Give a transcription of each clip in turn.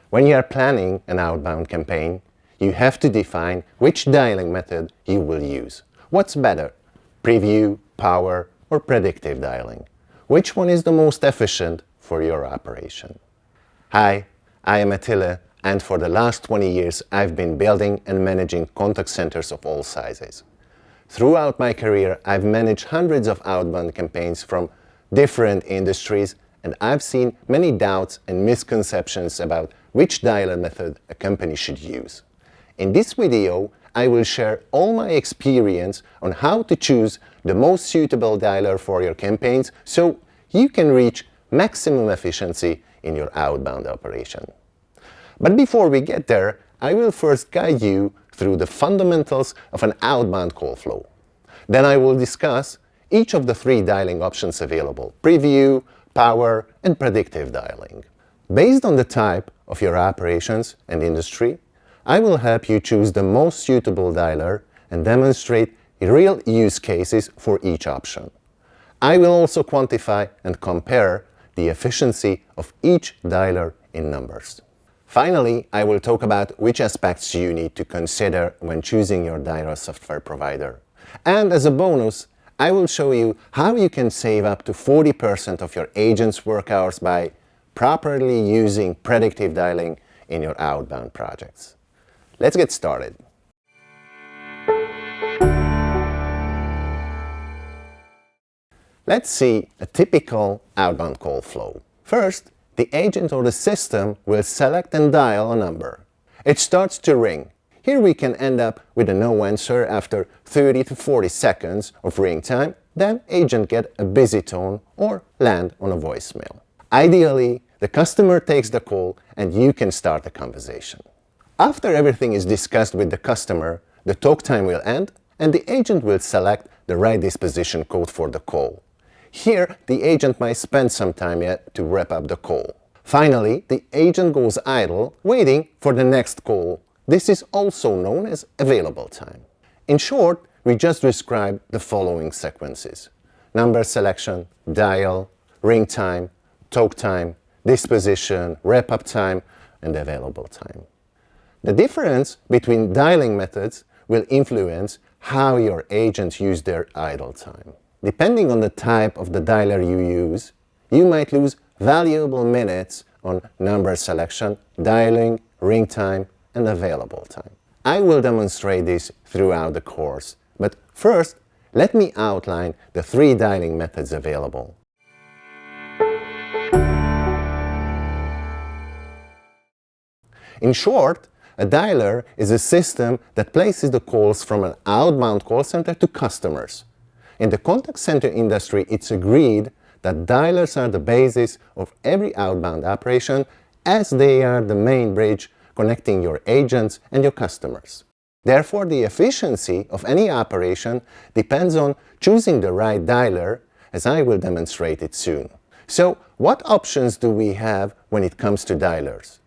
When you are planning an outbound campaign, you have to define which dialing method you will use. What's better, preview, power, or predictive dialing? Which one is the most efficient for your operation? Hi, I am Attila, and for the last 20 years I've been building and managing contact centers of all sizes. Throughout my career, I've managed hundreds of outbound campaigns from different industries, and I've seen many doubts and misconceptions about which dialer method a company should use. In this video, I will share all my experience on how to choose the most suitable dialer for your campaigns so you can reach maximum efficiency in your outbound operation. But before we get there, I will first guide you through the fundamentals of an outbound call flow. Then I will discuss each of the 3 dialing options available: preview, power, and predictive dialing. Based on the type of your operations and industry, I will help you choose the most suitable dialer and demonstrate real use cases for each option. I will also quantify and compare the efficiency of each dialer in numbers. Finally, I will talk about which aspects you need to consider when choosing your dialer software provider. And as a bonus, I will show you how you can save up to 40% of your agent's work hours by properly using predictive dialing in your outbound projects. Let's get started. Let's see a typical outbound call flow. First, the agent or the system will select and dial a number. It starts to ring. Here we can end up with a no answer after 30 to 40 seconds of ring time, then agent get a busy tone or land on a voicemail. Ideally, the customer takes the call and you can start the conversation. After everything is discussed with the customer, the talk time will end and the agent will select the right disposition code for the call. Here, the agent might spend some time yet to wrap up the call. Finally, the agent goes idle, waiting for the next call. This is also known as available time. In short, we just described the following sequences: number selection, dial, ring time, talk time, disposition, wrap-up time, and available time. The difference between dialing methods will influence how your agents use their idle time. Depending on the type of the dialer you use, you might lose valuable minutes on number selection, dialing, ring time, and available time. I will demonstrate this throughout the course, but first, let me outline the 3 dialing methods available. In short, a dialer is a system that places the calls from an outbound call center to customers. In the contact center industry, it's agreed that dialers are the basis of every outbound operation, as they are the main bridge connecting your agents and your customers. Therefore, the efficiency of any operation depends on choosing the right dialer, as I will demonstrate it soon. So, what options do we have when it comes to dialers?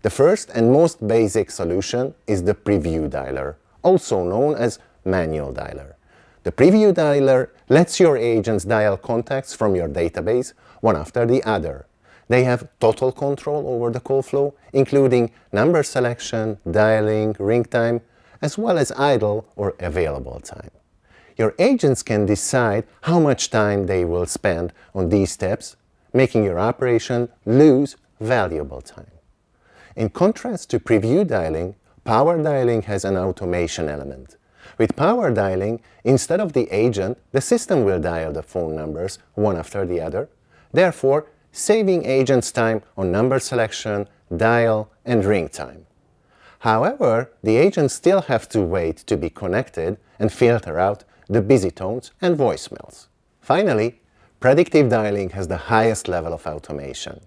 The first and most basic solution is the preview dialer, also known as manual dialer. The preview dialer lets your agents dial contacts from your database one after the other. They have total control over the call flow, including number selection, dialing, ring time, as well as idle or available time. Your agents can decide how much time they will spend on these steps, making your operation lose valuable time. In contrast to preview dialing, power dialing has an automation element. With power dialing, instead of the agent, the system will dial the phone numbers one after the other, therefore saving agents time on number selection, dial, and ring time. However, the agents still have to wait to be connected and filter out the busy tones and voicemails. Finally, predictive dialing has the highest level of automation.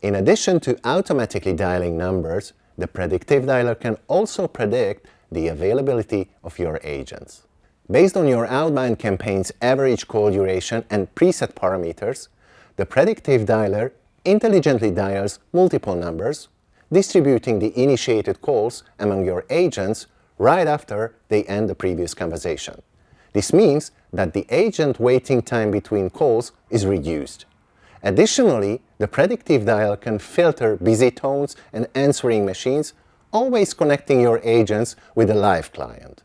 In addition to automatically dialing numbers, the predictive dialer can also predict the availability of your agents. Based on your outbound campaign's average call duration and preset parameters, the predictive dialer intelligently dials multiple numbers, distributing the initiated calls among your agents right after they end the previous conversation. This means that the agent waiting time between calls is reduced. Additionally, the predictive dial can filter busy tones and answering machines, always connecting your agents with a live client.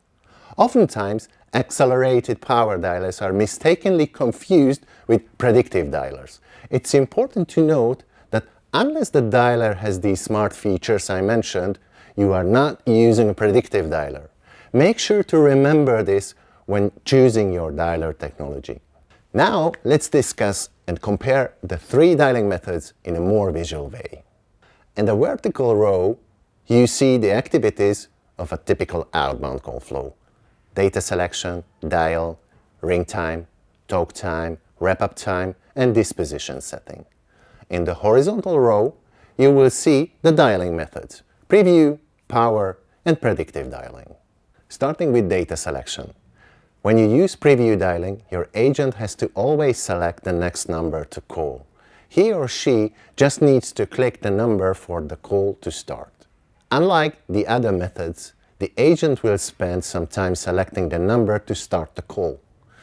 Oftentimes, accelerated power dialers are mistakenly confused with predictive dialers. It's important to note that unless the dialer has these smart features I mentioned, you are not using a predictive dialer. Make sure to remember this when choosing your dialer technology. Now, let's discuss and compare the three dialing methods in a more visual way. In the vertical row, you see the activities of a typical outbound call flow: data selection, dial, ring time, talk time, wrap-up time, and disposition setting. In the horizontal row, you will see the dialing methods: preview, power, and predictive dialing. Starting with data selection. When you use preview dialing, your agent has to always select the next number to call. He or she just needs to click the number for the call to start. Unlike the other methods, the agent will spend some time selecting the number to start the call.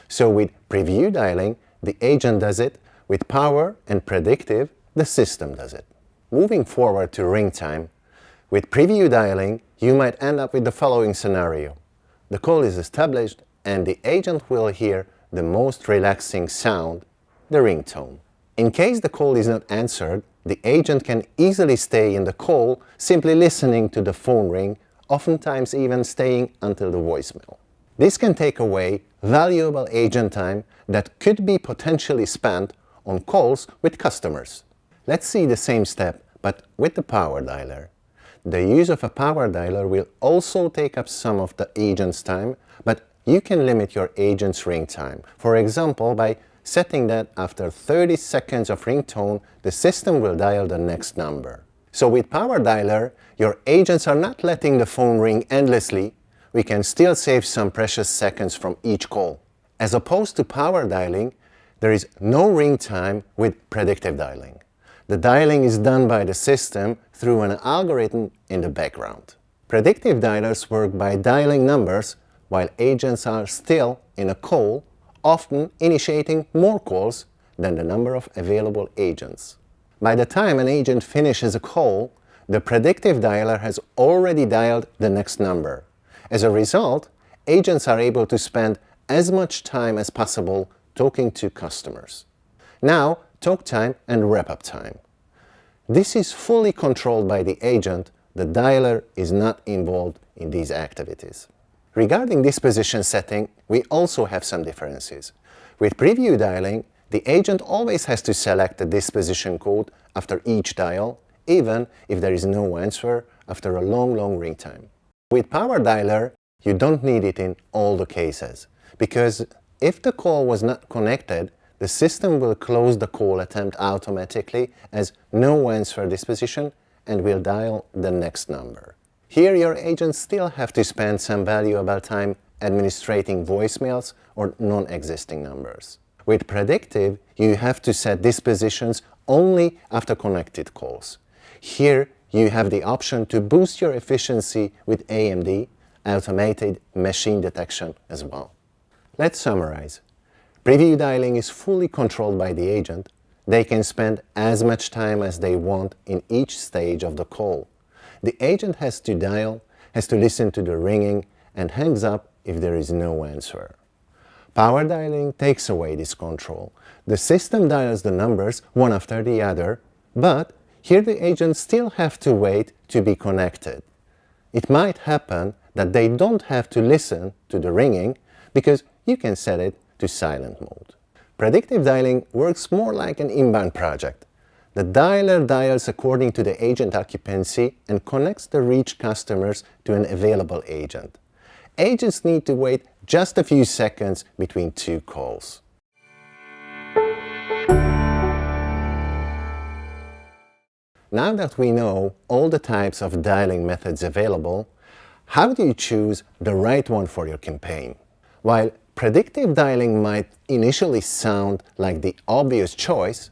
So with preview dialing, the agent does it. With power and predictive, the system does it. Moving forward to ring time, with preview dialing, you might end up with the following scenario. The call is established and the agent will hear the most relaxing sound, the ringtone. In case the call is not answered, the agent can easily stay in the call, simply listening to the phone ring, oftentimes even staying until the voicemail. This can take away valuable agent time that could be potentially spent on calls with customers. Let's see the same step, but with the power dialer. The use of a power dialer will also take up some of the agent's time, but you can limit your agent's ring time. For example, by setting that after 30 seconds of ringtone, the system will dial the next number. So with power dialer, your agents are not letting the phone ring endlessly. We can still save some precious seconds from each call. As opposed to power dialing, there is no ring time with predictive dialing. The dialing is done by the system through an algorithm in the background. Predictive dialers work by dialing numbers while agents are still in a call, often initiating more calls than the number of available agents. By the time an agent finishes a call, the predictive dialer has already dialed the next number. As a result, agents are able to spend as much time as possible talking to customers. Now, talk time and wrap-up time. This is fully controlled by the agent. The dialer is not involved in these activities. Regarding disposition setting, we also have some differences. With preview dialing, the agent always has to select the disposition code after each dial, even if there is no answer after a long ring time. With power dialer, you don't need it in all the cases, because if the call was not connected, the system will close the call attempt automatically as no answer disposition and will dial the next number. Here your agents still have to spend some valuable time administrating voicemails or non-existing numbers. With predictive, you have to set dispositions only after connected calls. Here you have the option to boost your efficiency with AMD, automated machine detection as well. Let's summarize. Preview dialing is fully controlled by the agent. They can spend as much time as they want in each stage of the call. The agent has to dial, has to listen to the ringing, and hangs up if there is no answer. Power dialing takes away this control. The system dials the numbers one after the other, but here the agents still have to wait to be connected. It might happen that they don't have to listen to the ringing because you can set it to silent mode. Predictive dialing works more like an inbound project. The dialer dials according to the agent occupancy and connects the reached customers to an available agent. Agents need to wait just a few seconds between two calls. Now that we know all the types of dialing methods available, how do you choose the right one for your campaign? While predictive dialing might initially sound like the obvious choice,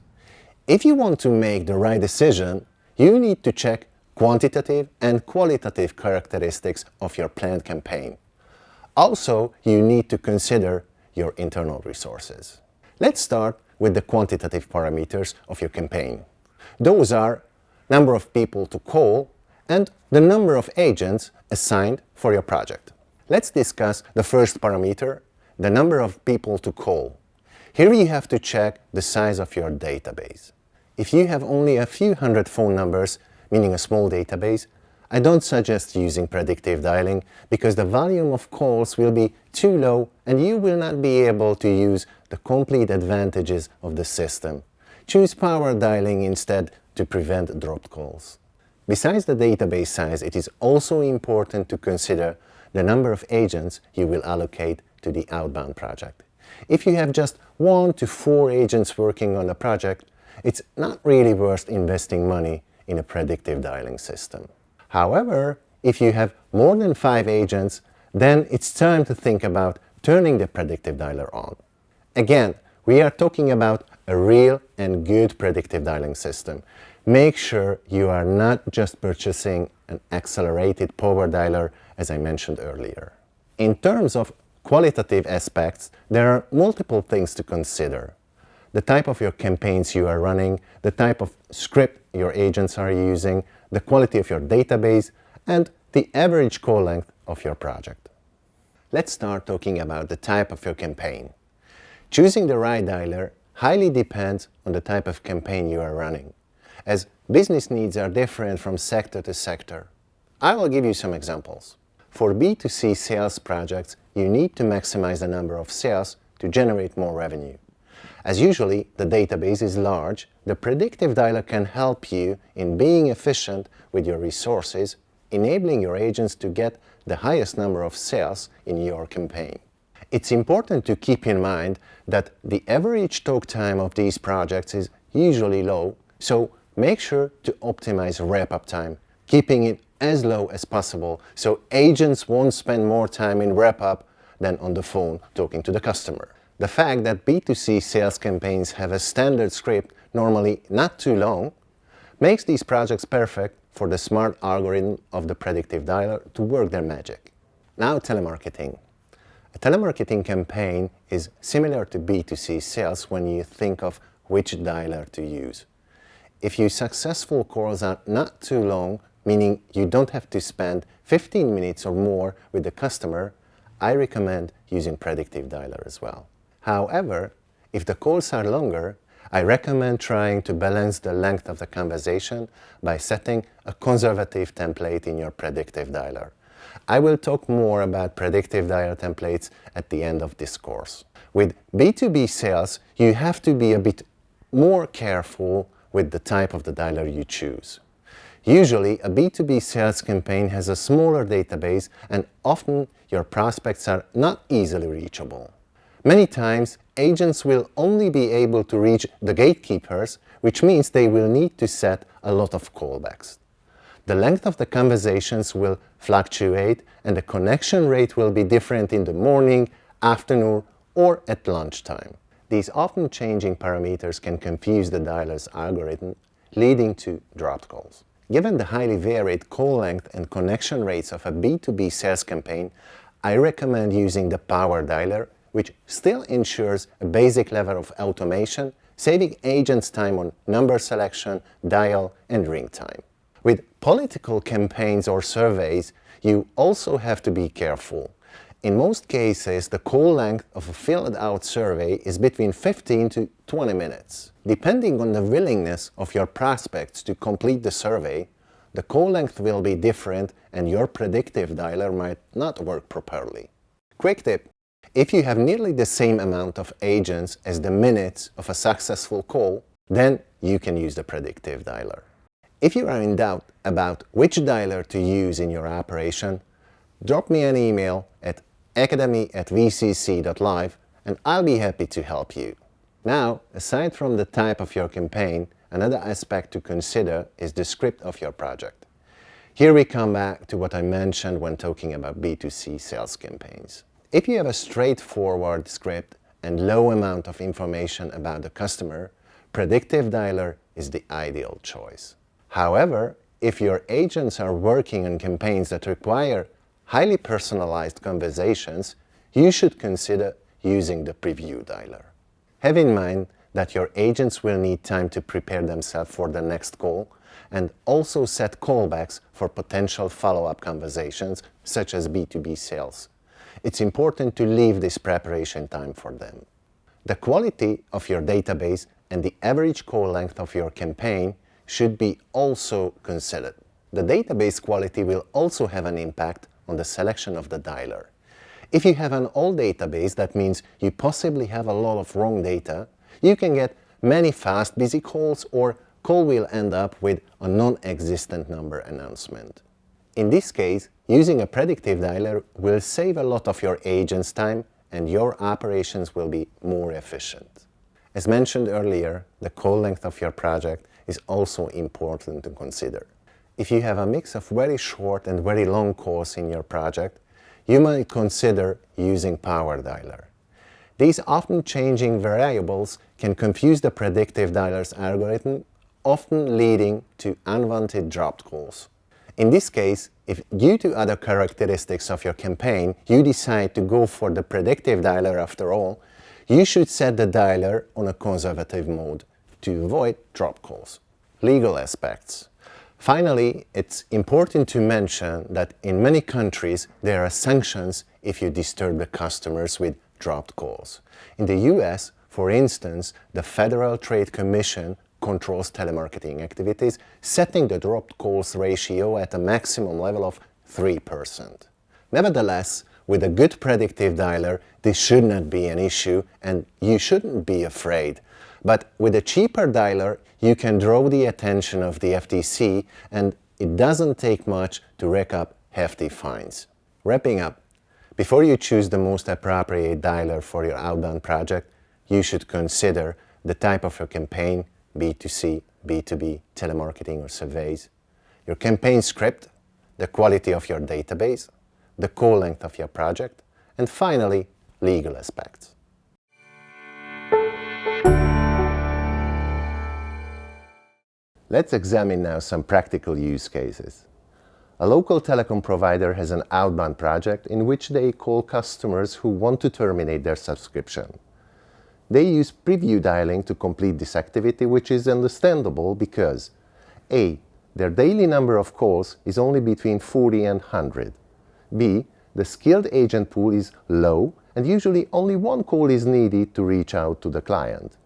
if you want to make the right decision, you need to check quantitative and qualitative characteristics of your planned campaign. Also, you need to consider your internal resources. Let's start with the quantitative parameters of your campaign. Those are number of people to call and the number of agents assigned for your project. Let's discuss the first parameter, the number of people to call. Here you have to check the size of your database. If you have only a few hundred phone numbers, meaning a small database, I don't suggest using predictive dialing because the volume of calls will be too low and you will not be able to use the complete advantages of the system. Choose power dialing instead to prevent dropped calls. Besides the database size, it is also important to consider the number of agents you will allocate to the Outbound project. If you have just 1 to 4 agents working on a project, it's not really worth investing money in a predictive dialing system. However, if you have more than 5 agents, then it's time to think about turning the predictive dialer on. Again, we are talking about a real and good predictive dialing system. Make sure you are not just purchasing an accelerated power dialer, as I mentioned earlier. In terms of qualitative aspects, there are multiple things to consider. The type of your campaigns you are running, the type of script your agents are using, the quality of your database, and the average call length of your project. Let's start talking about the type of your campaign. Choosing the right dialer highly depends on the type of campaign you are running, as business needs are different from sector to sector. I will give you some examples. For B2C sales projects, you need to maximize the number of sales to generate more revenue. As usually the database is large, the predictive dialer can help you in being efficient with your resources, enabling your agents to get the highest number of sales in your campaign. It's important to keep in mind that the average talk time of these projects is usually low, so make sure to optimize wrap-up time, keeping it as low as possible so agents won't spend more time in wrap-up than on the phone talking to the customer. The fact that B2C sales campaigns have a standard script, normally not too long, makes these projects perfect for the smart algorithm of the predictive dialer to work their magic. Now, telemarketing. A telemarketing campaign is similar to B2C sales when you think of which dialer to use. If your successful calls are not too long, meaning you don't have to spend 15 minutes or more with the customer, I recommend using predictive dialer as well. However, if the calls are longer, I recommend trying to balance the length of the conversation by setting a conservative template in your predictive dialer. I will talk more about predictive dialer templates at the end of this course. With B2B sales, you have to be a bit more careful with the type of the dialer you choose. Usually, a B2B sales campaign has a smaller database and often your prospects are not easily reachable. Many times, agents will only be able to reach the gatekeepers, which means they will need to set a lot of callbacks. The length of the conversations will fluctuate and the connection rate will be different in the morning, afternoon, or at lunchtime. These often changing parameters can confuse the dialer's algorithm, leading to dropped calls. Given the highly varied call length and connection rates of a B2B sales campaign, I recommend using the power dialer, which still ensures a basic level of automation, saving agents time on number selection, dial, and ring time. With political campaigns or surveys, you also have to be careful. In most cases, the call length of a filled-out survey is between 15 to 20 minutes. Depending on the willingness of your prospects to complete the survey, the call length will be different and your predictive dialer might not work properly. Quick tip: if you have nearly the same amount of agents as the minutes of a successful call, then you can use the predictive dialer. If you are in doubt about which dialer to use in your operation, drop me an email at academy@vcc.live and I'll be happy to help you. Now, aside from the type of your campaign, another aspect to consider is the script of your project. Here we come back to what I mentioned when talking about B2C sales campaigns. If you have a straightforward script and low amount of information about the customer, predictive dialer is the ideal choice. However, if your agents are working on campaigns that require highly personalized conversations, you should consider using the preview dialer. Have in mind that your agents will need time to prepare themselves for the next call, and also set callbacks for potential follow-up conversations, such as B2B sales. It's important to leave this preparation time for them. The quality of your database and the average call length of your campaign should be also considered. The database quality will also have an impact on the selection of the dialer. If you have an old database, that means you possibly have a lot of wrong data. You can get many fast, busy calls, or call will end up with a non-existent number announcement. In this case, using a predictive dialer will save a lot of your agent's time and your operations will be more efficient. As mentioned earlier, the call length of your project is also important to consider. If you have a mix of very short and very long calls in your project, you might consider using Power Dialer. These often changing variables can confuse the predictive dialer's algorithm, often leading to unwanted dropped calls. In this case, if due to other characteristics of your campaign, you decide to go for the predictive dialer after all, you should set the dialer on a conservative mode to avoid drop calls. Legal aspects. Finally, it's important to mention that in many countries there are sanctions if you disturb the customers with dropped calls. In the US, for instance, the Federal Trade Commission controls telemarketing activities, setting the dropped calls ratio at a maximum level of 3%. Nevertheless, with a good predictive dialer, this should not be an issue and you shouldn't be afraid. But with a cheaper dialer, you can draw the attention of the FTC, and it doesn't take much to rack up hefty fines. Wrapping up, before you choose the most appropriate dialer for your outbound project, you should consider the type of your campaign, B2C, B2B, telemarketing or surveys, your campaign script, the quality of your database, the call length of your project, and finally, legal aspects. Let's examine now some practical use cases. A local telecom provider has an outbound project in which they call customers who want to terminate their subscription. They use preview dialing to complete this activity, which is understandable because A. Their daily number of calls is only between 40 and 100. B. The skilled agent pool is low and usually only one call is needed to reach out to the client.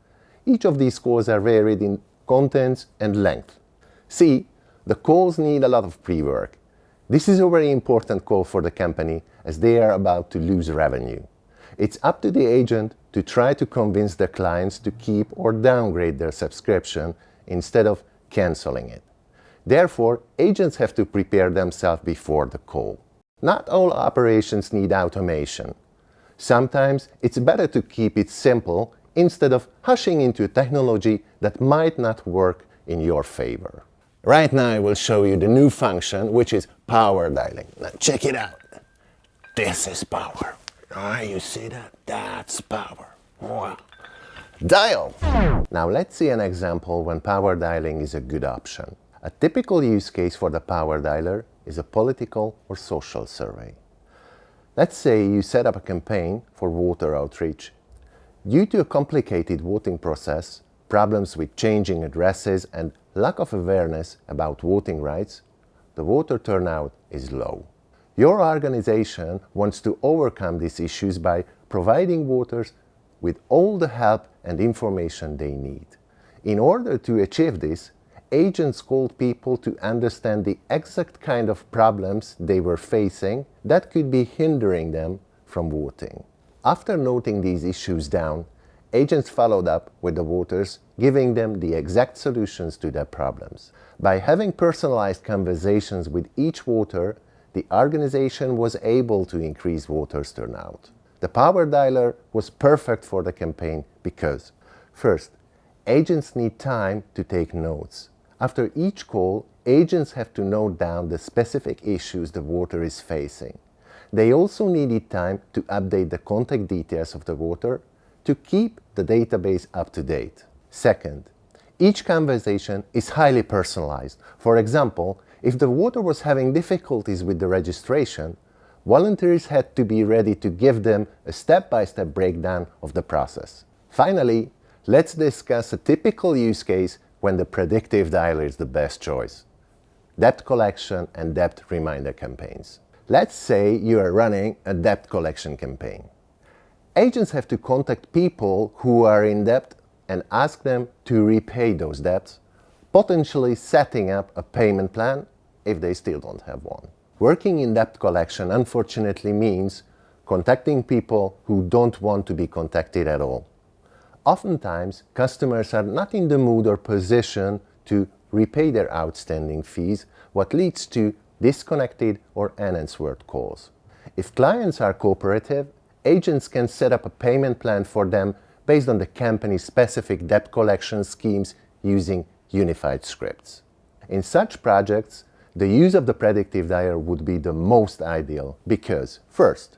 Each of these calls are varied in contents and length. C. The calls need a lot of pre-work. This is a very important call for the company as they are about to lose revenue. It's up to the agent to try to convince their clients to keep or downgrade their subscription instead of canceling it. Therefore, agents have to prepare themselves before the call. Not all operations need automation. Sometimes it's better to keep it simple instead of hushing into technology that might not work in your favor. Right now I will show you the new function, which is power dialing. Now check it out. This is power. You see that? That's power. Wow. Dial! Now let's see an example when power dialing is a good option. A typical use case for the power dialer is a political or social survey. Let's say you set up a campaign for voter outreach. Due to a complicated voting process, problems with changing addresses and lack of awareness about voting rights, the voter turnout is low. Your organization wants to overcome these issues by providing voters with all the help and information they need. In order to achieve this, agents called people to understand the exact kind of problems they were facing that could be hindering them from voting. After noting these issues down, agents followed up with the voters, giving them the exact solutions to their problems. By having personalized conversations with each voter, the organization was able to increase voters' turnout. The power dialer was perfect for the campaign because, first, agents need time to take notes. After each call, agents have to note down the specific issues the voter is facing. They also needed time to update the contact details of the voter to keep the database up to date. Second, each conversation is highly personalized. For example, if the voter was having difficulties with the registration, volunteers had to be ready to give them a step-by-step breakdown of the process. Finally, let's discuss a typical use case when the predictive dialer is the best choice: debt collection and debt reminder campaigns. Let's say you are running a debt collection campaign. Agents have to contact people who are in debt and ask them to repay those debts, potentially setting up a payment plan if they still don't have one. Working in debt collection unfortunately means contacting people who don't want to be contacted at all. Oftentimes, customers are not in the mood or position to repay their outstanding fees, what leads to disconnected or unanswered calls. If clients are cooperative, agents can set up a payment plan for them based on the company's specific debt collection schemes using unified scripts. In such projects, the use of the predictive dialer would be the most ideal because, first,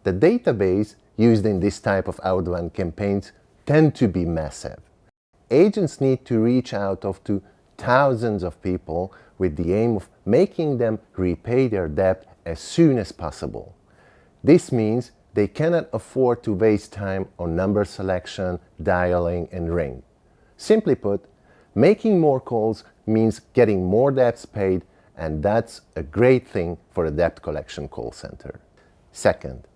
the database used in this type of outbound campaigns tend to be massive. Agents need to reach out to thousands of people with the aim of making them repay their debt as soon as possible. This means they cannot afford to waste time on number selection, dialing, and ring. Simply put, making more calls means getting more debts paid, and that's a great thing for a debt collection call center. Second,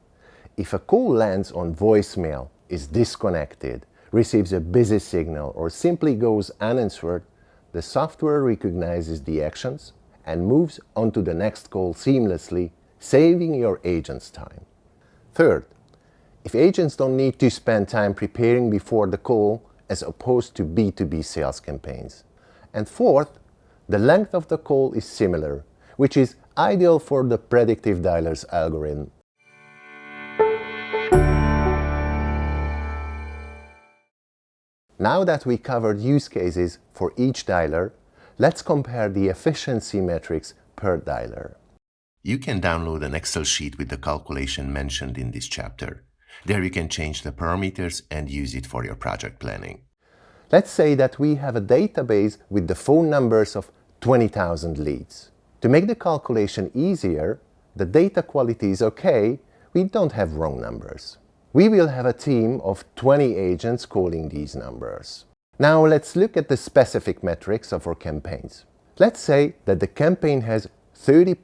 if a call lands on voicemail, is disconnected, receives a busy signal, or simply goes unanswered, the software recognizes the actions and moves on to the next call seamlessly, saving your agent's time. Third, if agents don't need to spend time preparing before the call as opposed to B2B sales campaigns. And fourth, the length of the call is similar, which is ideal for the predictive dialer's algorithm. Now that we covered use cases for each dialer, let's compare the efficiency metrics per dialer. You can download an Excel sheet with the calculation mentioned in this chapter. There you can change the parameters and use it for your project planning. Let's say that we have a database with the phone numbers of 20,000 leads. To make the calculation easier, the data quality is okay, we don't have wrong numbers. We will have a team of 20 agents calling these numbers. Now let's look at the specific metrics of our campaigns. Let's say that the campaign has 30%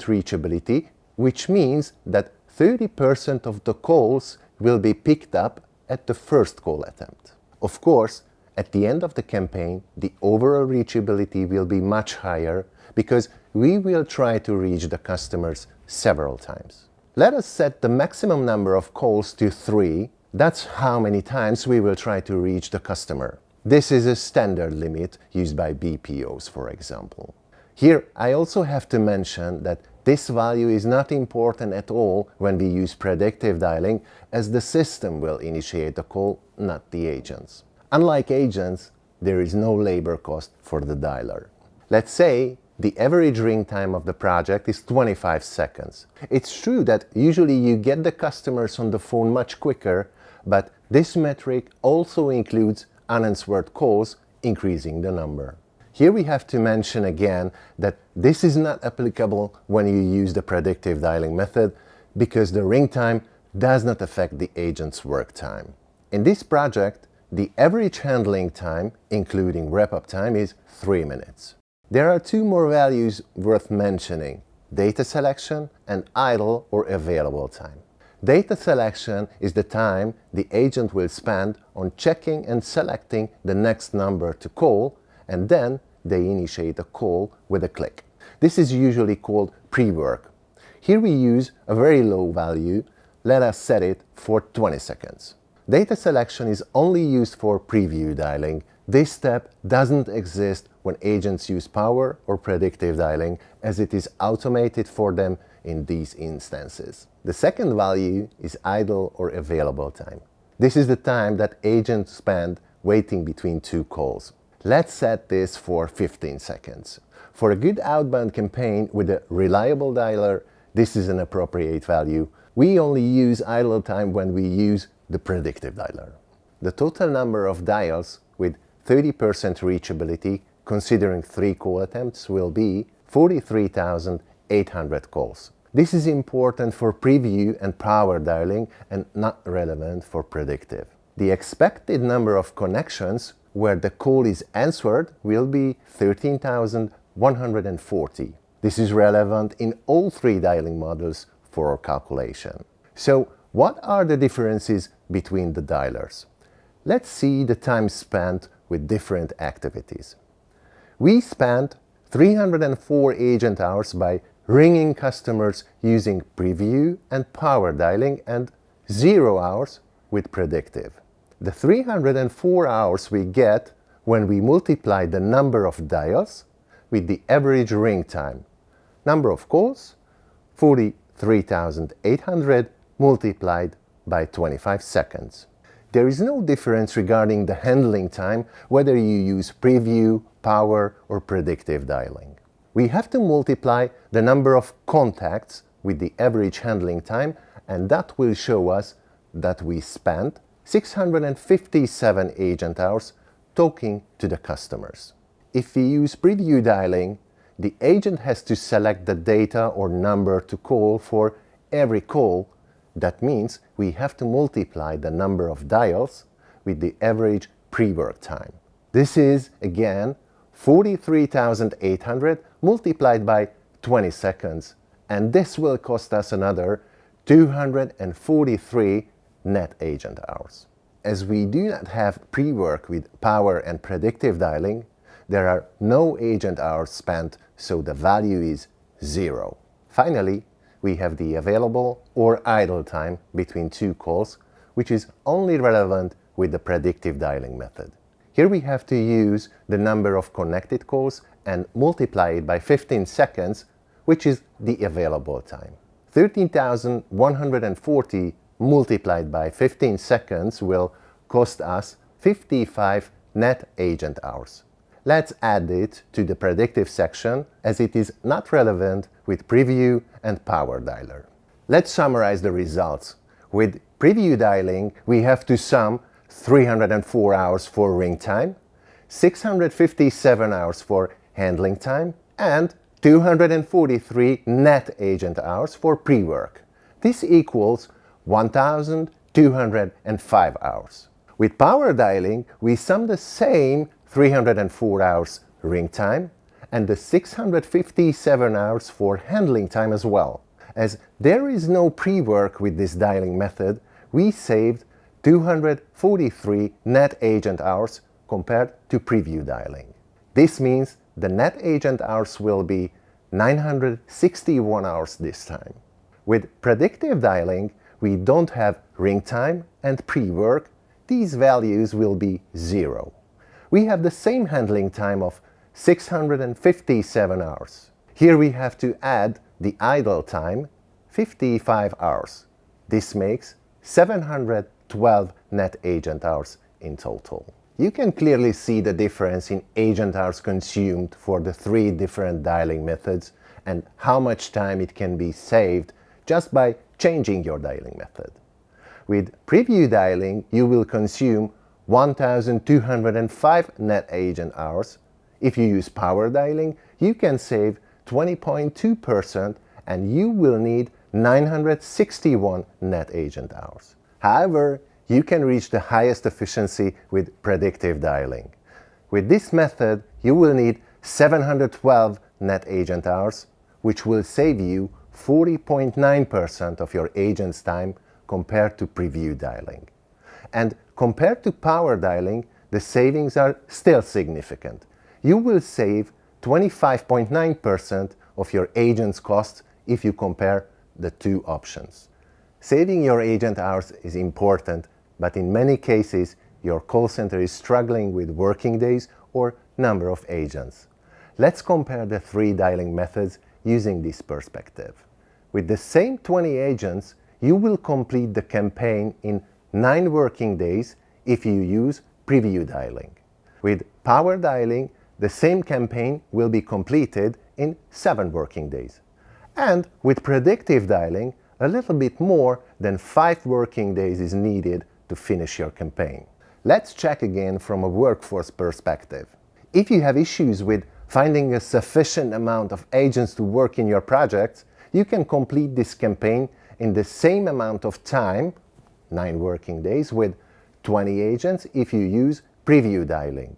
reachability, which means that 30% of the calls will be picked up at the first call attempt. Of course, at the end of the campaign, the overall reachability will be much higher because we will try to reach the customers several times. Let us set the maximum number of calls to 3. That's how many times we will try to reach the customer. This is a standard limit used by BPOs, for example. Here, I also have to mention that this value is not important at all when we use predictive dialing, as the system will initiate the call, not the agents. Unlike agents, there is no labor cost for the dialer. Let's say the average ring time of the project is 25 seconds. It's true that usually you get the customers on the phone much quicker, but this metric also includes unanswered calls, increasing the number. Here we have to mention again that this is not applicable when you use the predictive dialing method because the ring time does not affect the agent's work time. In this project, the average handling time, including wrap-up time, is 3 minutes. There are 2 more values worth mentioning: data selection and idle or available time. Data selection is the time the agent will spend on checking and selecting the next number to call, and then they initiate a call with a click. This is usually called pre-work. Here we use a very low value. Let us set it for 20 seconds. Data selection is only used for preview dialing. This step doesn't exist when agents use power or predictive dialing, as it is automated for them in these instances. The second value is idle or available time. This is the time that agents spend waiting between 2 calls. Let's set this for 15 seconds. For a good outbound campaign with a reliable dialer, this is an appropriate value. We only use idle time when we use the predictive dialer. The total number of dials with 30% reachability, considering 3 call attempts, will be 43,800 calls. This is important for preview and power dialing and not relevant for predictive. The expected number of connections where the call is answered will be 13,140. This is relevant in all three dialing models for our calculation. So, what are the differences between the dialers? Let's see the time spent with different activities. We spent 304 agent hours by ringing customers using preview and power dialing and 0 hours with predictive. The 304 hours we get when we multiply the number of dials with the average ring time. Number of calls, 43,800 multiplied by 25 seconds. There is no difference regarding the handling time whether you use preview, power, or predictive dialing. We have to multiply the number of contacts with the average handling time, and that will show us that we spent 657 agent hours talking to the customers. If we use preview dialing, the agent has to select the data or number to call for every call. That means we have to multiply the number of dials with the average pre-work time. This is, again, 43,800 multiplied by 20 seconds, and this will cost us another 243 net agent hours. As we do not have pre-work with power and predictive dialing, there are no agent hours spent, so the value is 0. Finally, we have the available or idle time between two calls, which is only relevant with the predictive dialing method. Here we have to use the number of connected calls and multiply it by 15 seconds, which is the available time. 13,140 multiplied by 15 seconds will cost us 55 net agent hours. Let's add it to the predictive section as it is not relevant with preview and power dialer. Let's summarize the results. With preview dialing, we have to sum 304 hours for ring time, 657 hours for handling time, and 243 net agent hours for pre-work. This equals 1,205 hours. With power dialing, we sum the same 304 hours ring time and the 657 hours for handling time as well. As there is no pre-work with this dialing method, we saved 243 net agent hours compared to preview dialing. This means the net agent hours will be 961 hours this time. With predictive dialing, we don't have ring time and pre-work. These values will be 0. We have the same handling time of 657 hours. Here we have to add the idle time, 55 hours. This makes 712 net agent hours in total. You can clearly see the difference in agent hours consumed for the three different dialing methods and how much time it can be saved just by changing your dialing method. With preview dialing, you will consume 1,205 net agent hours. If you use power dialing, you can save 20.2% and you will need 961 net agent hours. However, you can reach the highest efficiency with predictive dialing. With this method, you will need 712 net agent hours, which will save you 40.9% of your agent's time compared to preview dialing. And compared to power dialing, the savings are still significant. You will save 25.9% of your agent's costs if you compare the two options. Saving your agent hours is important, but in many cases, your call center is struggling with working days or number of agents. Let's compare the three dialing methods using this perspective. With the same 20 agents, you will complete the campaign in 9 working days if you use preview dialing. With power dialing, the same campaign will be completed in 7 working days. And with predictive dialing, a little bit more than 5 working days is needed to finish your campaign. Let's check again from a workforce perspective. If you have issues with finding a sufficient amount of agents to work in your projects, You can complete this campaign in the same amount of time, 9 working days, with 20 agents if you use preview dialing,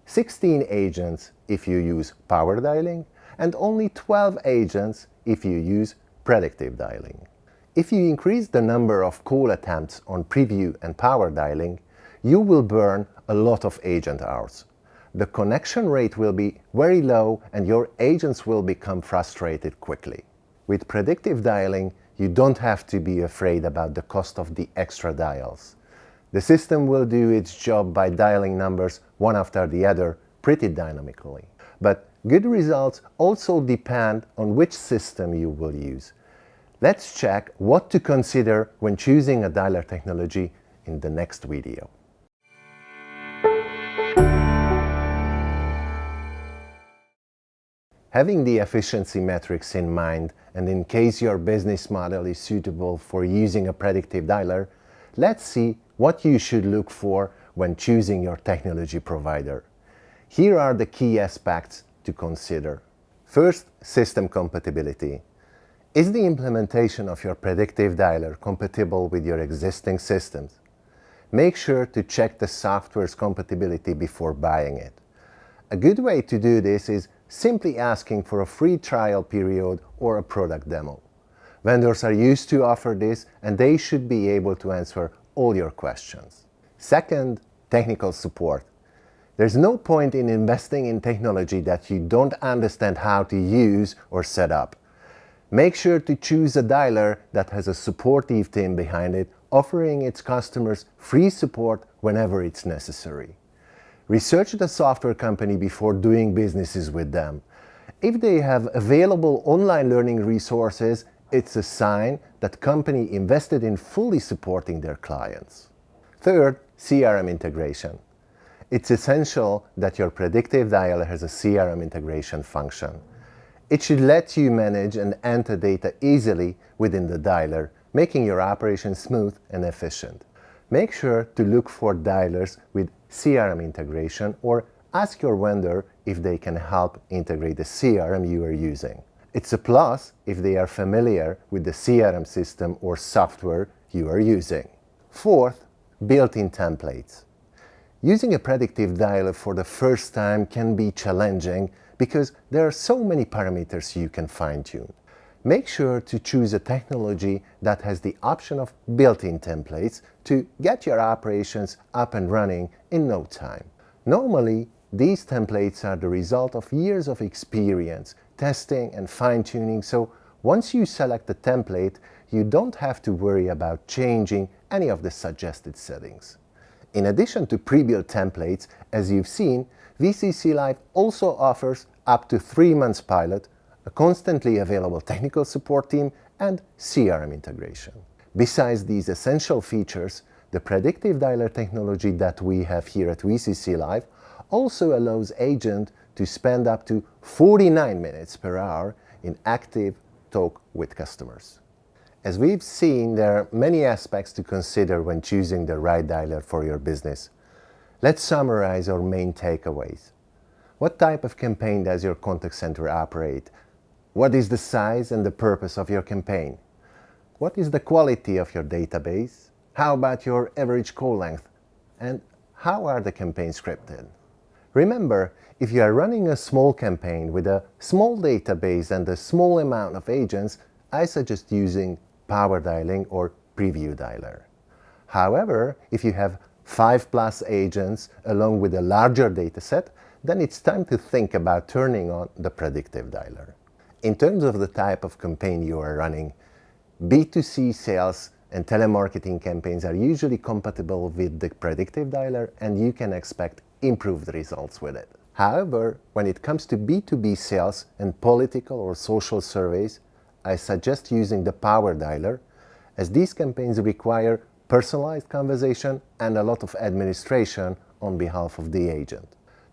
16 agents if you use power dialing, and only 12 agents if you use predictive dialing. If you increase the number of call attempts on preview and power dialing, you will burn a lot of agent hours. The connection rate will be very low and your agents will become frustrated quickly. With predictive dialing, you don't have to be afraid about the cost of the extra dials. The system will do its job by dialing numbers one after the other pretty dynamically. But good results also depend on which system you will use. Let's check what to consider when choosing a dialer technology in the next video. Having the efficiency metrics in mind, and in case your business model is suitable for using a predictive dialer, let's see what you should look for when choosing your technology provider. Here are the key aspects to consider. First, system compatibility. Is the implementation of your predictive dialer compatible with your existing systems? Make sure to check the software's compatibility before buying it. A good way to do this is simply asking for a free trial period or a product demo. Vendors are used to offer this and they should be able to answer all your questions. Second, technical support. There's no point in investing in technology that you don't understand how to use or set up. Make sure to choose a dialer that has a supportive team behind it, offering its customers free support whenever it's necessary. Research the software company before doing businesses with them. If they have available online learning resources, it's a sign that company invested in fully supporting their clients. Third, CRM integration. It's essential that your predictive dialer has a CRM integration function. It should let you manage and enter data easily within the dialer, making your operation smooth and efficient. Make sure to look for dialers with CRM integration or ask your vendor if they can help integrate the CRM you are using. It's a plus if they are familiar with the CRM system or software you are using. Fourth, built-in templates. Using a predictive dialer for the first time can be challenging because there are so many parameters you can fine-tune. Make sure to choose a technology that has the option of built-in templates to get your operations up and running in no time. Normally, these templates are the result of years of experience, testing and fine-tuning, so once you select a template, you don't have to worry about changing any of the suggested settings. In addition to pre-built templates, as you've seen, VCC Live also offers up to 3 months pilot, a constantly available technical support team, and CRM integration. Besides these essential features, the predictive dialer technology that we have here at VCC Live also allows agents to spend up to 49 minutes per hour in active talk with customers. As we've seen, there are many aspects to consider when choosing the right dialer for your business. Let's summarize our main takeaways. What type of campaign does your contact center operate? What is the size and the purpose of your campaign? What is the quality of your database? How about your average call length? And how are the campaigns scripted? Remember, if you are running a small campaign with a small database and a small amount of agents, I suggest using power dialing or preview dialer. However, if you have 5+ agents along with a larger dataset, then it's time to think about turning on the predictive dialer. In terms of the type of campaign you are running, B2C sales and telemarketing campaigns are usually compatible with the predictive dialer and you can expect improved results with it. However, when it comes to B2B sales and political or social surveys, I suggest using the power dialer, as these campaigns require personalized conversation and a lot of administration on behalf of the agent.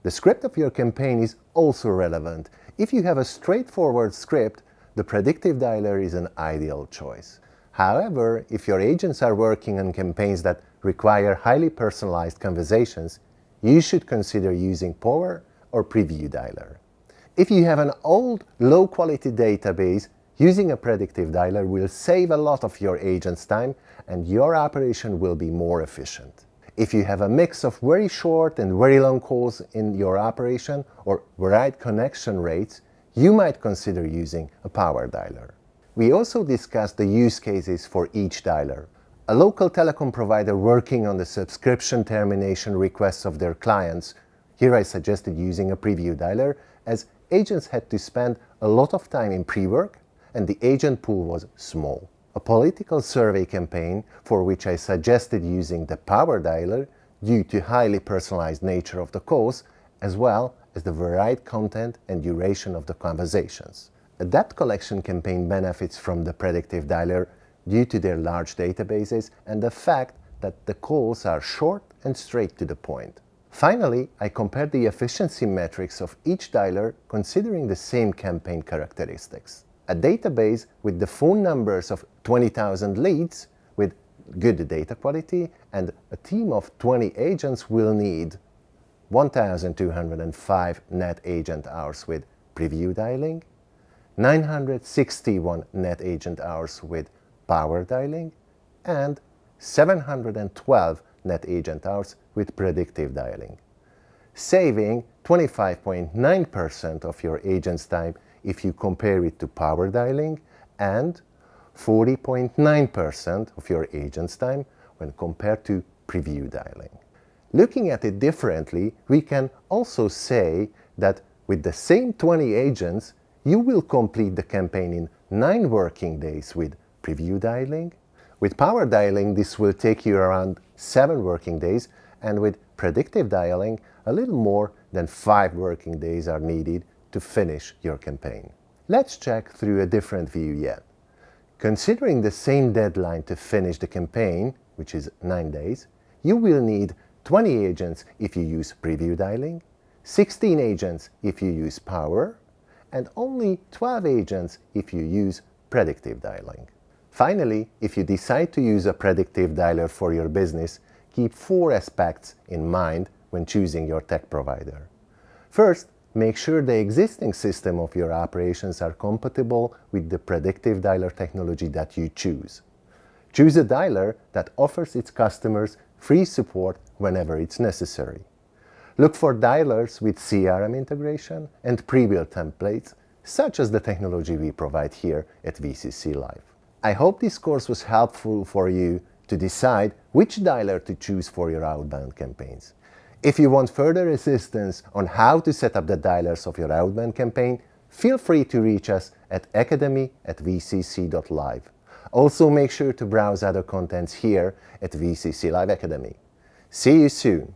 The script of your campaign is also relevant. If you have a straightforward script, the predictive dialer is an ideal choice. However, if your agents are working on campaigns that require highly personalized conversations, you should consider using power or preview dialer. If you have an old, low-quality database, Using a predictive dialer will save a lot of your agent's time and your operation will be more efficient. If you have a mix of very short and very long calls in your operation or varied connection rates, you might consider using a power dialer. We also discussed the use cases for each dialer. A local telecom provider working on the subscription termination requests of their clients. Here I suggested using a preview dialer as agents had to spend a lot of time in pre-work and the agent pool was small. A political survey campaign for which I suggested using the power dialer due to highly personalized nature of the calls as well as the varied content and duration of the conversations. A debt collection campaign benefits from the predictive dialer due to their large databases and the fact that the calls are short and straight to the point. Finally, I compared the efficiency metrics of each dialer considering the same campaign characteristics. A database with the phone numbers of 20,000 leads with good data quality and a team of 20 agents will need 1,205 net agent hours with preview dialing, 961 net agent hours with power dialing, and 712 net agent hours with predictive dialing, saving 25.9% of your agent's time if you compare it to power dialing and 40.9% of your agent's time when compared to preview dialing. Looking at it differently, we can also say that with the same 20 agents, you will complete the campaign in 9 working days with preview dialing. With power dialing, this will take you around 7 working days, and with predictive dialing, a little more than 5 working days are needed to finish your campaign. Let's check through a different view yet. Considering the same deadline to finish the campaign, which is 9 days, you will need 20 agents if you use preview dialing, 16 agents if you use power, and only 12 agents if you use predictive dialing. Finally, if you decide to use a predictive dialer for your business, keep 4 aspects in mind when choosing your tech provider. First, make sure the existing system of your operations are compatible with the predictive dialer technology that you choose. Choose a dialer that offers its customers free support whenever it's necessary. Look for dialers with CRM integration and pre-built templates, such as the technology we provide here at VCC Live. I hope this course was helpful for you to decide which dialer to choose for your outbound campaigns. If you want further assistance on how to set up the dialers of your outbound campaign, feel free to reach us at academy@vcc.live. Also make sure to browse other contents here at VCC Live Academy. See you soon!